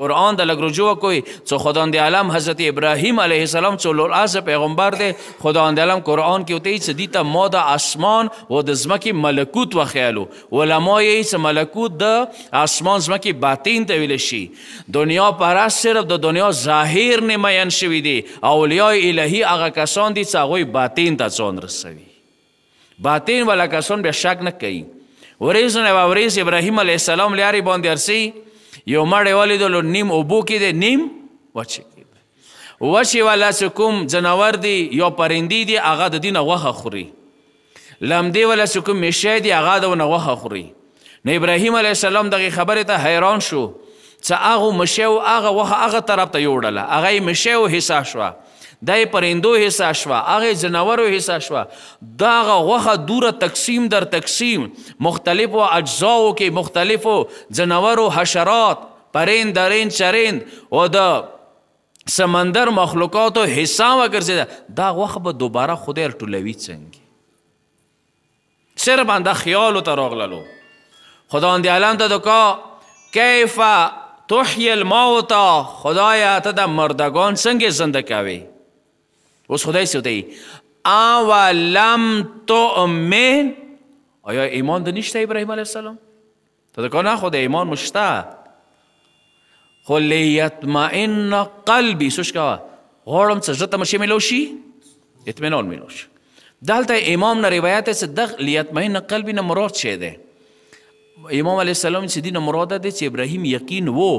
قرآن د لږ رجوع کوي څو خداوند عالم حضرت ابراهیم علیه السلام څو لوړ پیغمبر دی خداوند عالم قرآن کې ورته څه دي ته ما د اسمان و د ځمکې ملکوت وښیلو علما یې څه ملکوت د اسمان ځمکې باطن ته ویلی شي دنیا پرست صرف د دنیا ظاهر نه مین شوي دي اولیاء الهي هغه کسان دي چې هغوی باطن ته ځان رسوي باطن والا کسان بیا شک نه کوي ورځ نه به ورځ ابراهیم علیه السلام لارې باندې ارسي یو مړی ولیدلو نیم اوبو کې دی نیم وچې کې دی وچې والا چې کوم ځناور دی یا پرندې دي هغه د دې نه غوښه خوري لمدې والا چې کوم میشی دی هغه د ونه غوښه خوري نو ابراهیم علیه السلام دغې خبرې ته حیران شو چې هغو مشیو هغه غوښه هغه طرف ته یوړله هغه یې مشیو حصه شوه دا یې پرندو حصه شوه هغه یې ځناورو حصه شوه دا هغه غوښه دوره تقسیم در تقسیم مختلفو اجزاو کې مختلفو ځناورو حشرات پرند درند چرند او د سمندر مخلوقاتو حصه وګرځېده دا غوښه به دوباره خدای راټولوي څنګه صرف همدا خیالو ته راغللو خداوند عالم ته دکا کیف تحیی الموتا خدایا ته د مردگان څنګه زنده کوي اوس خدای څه دی اولم تؤمن آیا ایمان ده نیشته ابراهیم علیه السلام ته دکا نه خود ایمان مشته خو لیطمئن قلبی سوچ که غواړم څه زړه ته مشي میلو شي اطمینان میلو شي دلته امام نه روایت است دغ لیطمئن قلبی نه مراد چی ده امام علیه السلام چې دینه مراد ده چې ابراهیم یقین و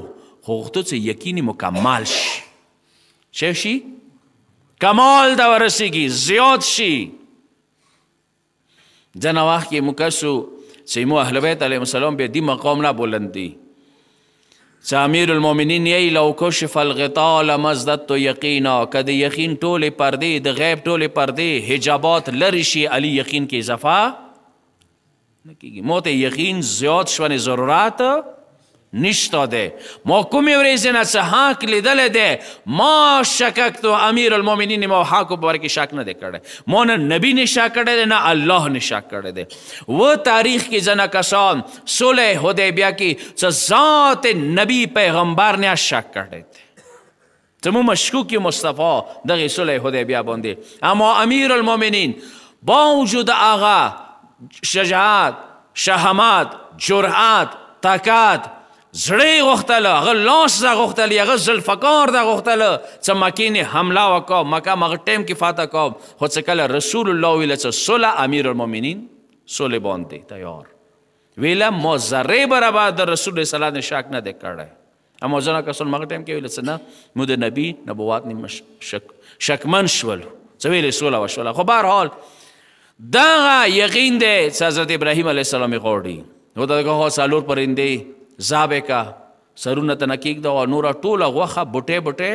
خو غوښتو چې یقیني مکمل شي چه شي کمال ته ورسیږي زیات شي ځنه وخت کې مکسو چې مو اهل بیت علیهم السلام به دې مقام نه بلندي چې امیر المؤمنین یې لو کشف الغطاء لما ازددت یقینا که د یقین ټولې پردې د غیب ټولې پردې حجابات لرې شي علی یقین کې اضافه نه کېږي مو ته یقین زیات شونې ضرورت نشته دی ما کومې ورځې نه څه حق لیدلی دی ما شککتو امیر المؤمنین ما حق په باره کې شک نه دی کړی ما نه نبی نه شک کړی دی نه الله نه شک کړی دی و تاریخ کې ځنه کسان صلح حدیبیه کې څه ذات نبی پیغمبر نه شک کړی دی څه مو مشکوک یو مصطفی دغې صلح حدیبیه باندې اما امیر المؤمنین با وجود هغه شجاعت شهامت جرأت طاقت زړه یې غوښتله هغه لاس دا غوښتلی هغه ذوالفقار دا غوښتله څه مکې نه حمله وکړه مکه هغه ټایم کې فتح کړه خو څه کله رسول الله ویله څه صلح امیر المؤمنین صلح باندې تیار ویله ما ذرې برابر د رسول صلی نه شک نه دی کړی اما ځینې کسان هغه ټایم کې ویله څه نه مو د نبي نبوت نه شکمن شولو څه ویلې صلح وشوله خو بهرحال دغه یقین دی چې حضرت ابراهیم علیه السلام یې غواړي نو دغه څلور پرندې زابې کا سرونه ته نه کېږده او نوره ټوله غوښه بوټې بوټې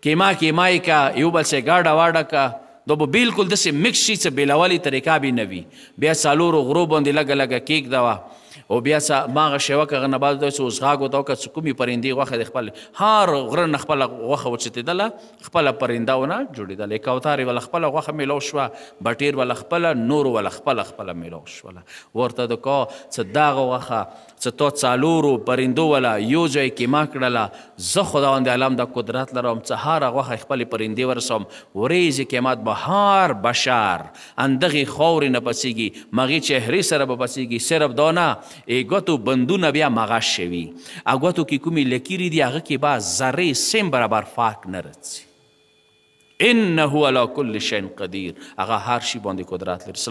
کیما کیمای کا یو بل سې ګاډه واډه کا دا به بالکل داسې مکس شي چې بېلولې طریقه به نه وي بیا څلورو غرو باندې لږه لږه کېږده وه او بیا ما هغه شیوه که هغه نه بعد داسې اوس غاږ ورته وکړه چې کومې پرندې غوښه د خپل هر غره نه خپله غوښه وچتېدله خپله پرنده ونه جوړېدله کوترې وله خپله غوښه میلاو شوه بټیر وله خپله نورو وله خپله میلاو شوله ورته د کا چې دغه غوښه چې تا څلورو پرندو وله یو ځای کیما کړله زه خداوند عالم د قدرت لرم چې هره غوښه خپلې پرندې ورسوم ورځې قیامت به هر بشر اندغې خاورې نه پڅېږي مغې چهرې سره به پڅېږي صرف دا نه ګوتو بندونه بیا مغش شوي او ګوتو کې کومې لکیرې دي هغه کې به ذرې سیم برابر فاک نه رسي انه علی کل شیء قدیر هغه هر شي باندې قدرت لري